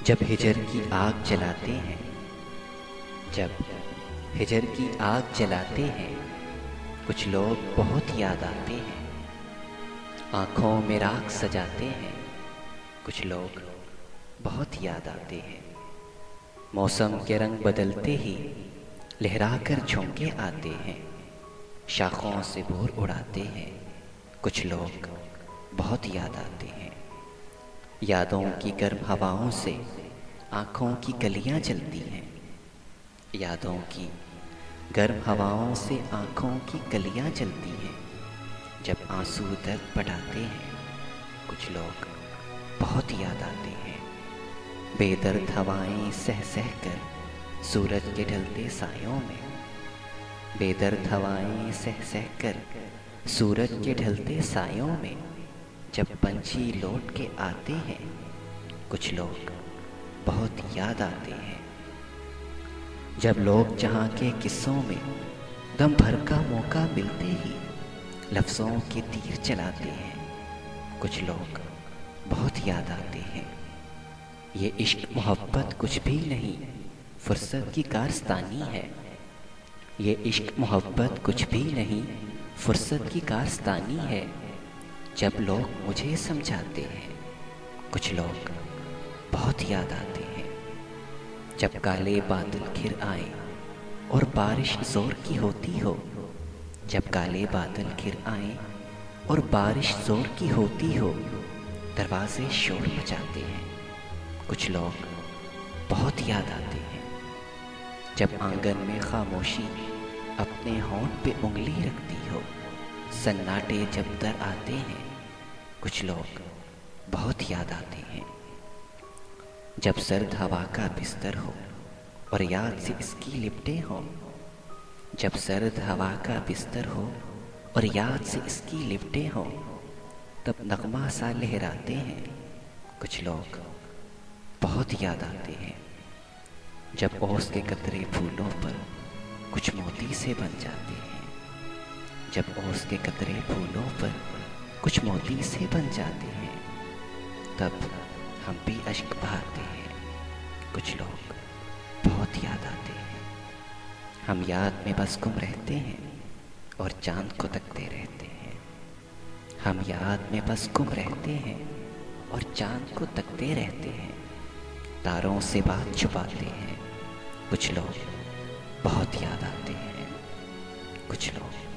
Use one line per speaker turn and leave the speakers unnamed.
जब हिजर की आग जलाते हैं, जब हिजर की आग जलाते हैं, कुछ लोग बहुत याद आते हैं। आँखों में राख सजाते हैं, कुछ लोग बहुत याद आते हैं। मौसम के रंग बदलते ही लहराकर झोंके आते हैं। शाखों से भोर उड़ाते हैं, कुछ लोग बहुत याद आते हैं। यादों की गर्म हवाओं से आँखों की कलियाँ जलती हैं। यादों की गर्म हवाओं से आँखों की कलियाँ जलती हैं। जब आंसू दर्द बढ़ाते हैं, कुछ लोग बहुत याद आते हैं। बेदर्द हवाएं सह सह कर सूरज के ढलते सायों में, बेदर्द हवाएं सह सह कर सूरज के ढलते सायों में, जब पंछी लौट के आते हैं, कुछ लोग बहुत याद आते हैं। जब लोग जहाँ के किस्सों में दम भर का मौका मिलते ही लफ्ज़ों के तीर चलाते हैं, कुछ लोग बहुत याद आते हैं। ये इश्क मोहब्बत कुछ भी नहीं, फुर्सत की कारस्तानी है। ये इश्क मोहब्बत कुछ भी नहीं, फुर्सत की कारस्तानी है। जब लोग मुझे समझाते हैं, कुछ लोग बहुत याद आते हैं। जब काले बादल घिर आए और बारिश जोर की होती हो, जब काले बादल घिर आए और बारिश जोर की होती हो, दरवाजे शोर मचाते हैं, कुछ लोग बहुत याद आते हैं। जब आंगन में खामोशी अपने होंठ पे उंगली रखती हो, सन्नाटे जब दर आते हैं, कुछ लोग बहुत याद आते हैं। जब सर्द हवा का बिस्तर हो और याद से इसकी लिपटे हो, जब सर्द हवा का बिस्तर हो और याद से इसकी लिपटे हो, तब नगमा सा लहराते हैं, कुछ लोग बहुत याद आते हैं। जब ओस के कतरे फूलों पर कुछ मोती से बन जाते हैं, जब ओस के कतरे फूलों पर कुछ मोती से बन जाते हैं, तब हम भी अश्क बहाते हैं, कुछ लोग बहुत याद आते हैं। हम याद में बस गुम रहते हैं और चांद को तकते रहते हैं। हम याद में बस गुम रहते हैं और चांद को तकते रहते हैं। तारों से बात छुपाते हैं, कुछ लोग बहुत याद आते हैं, कुछ लोग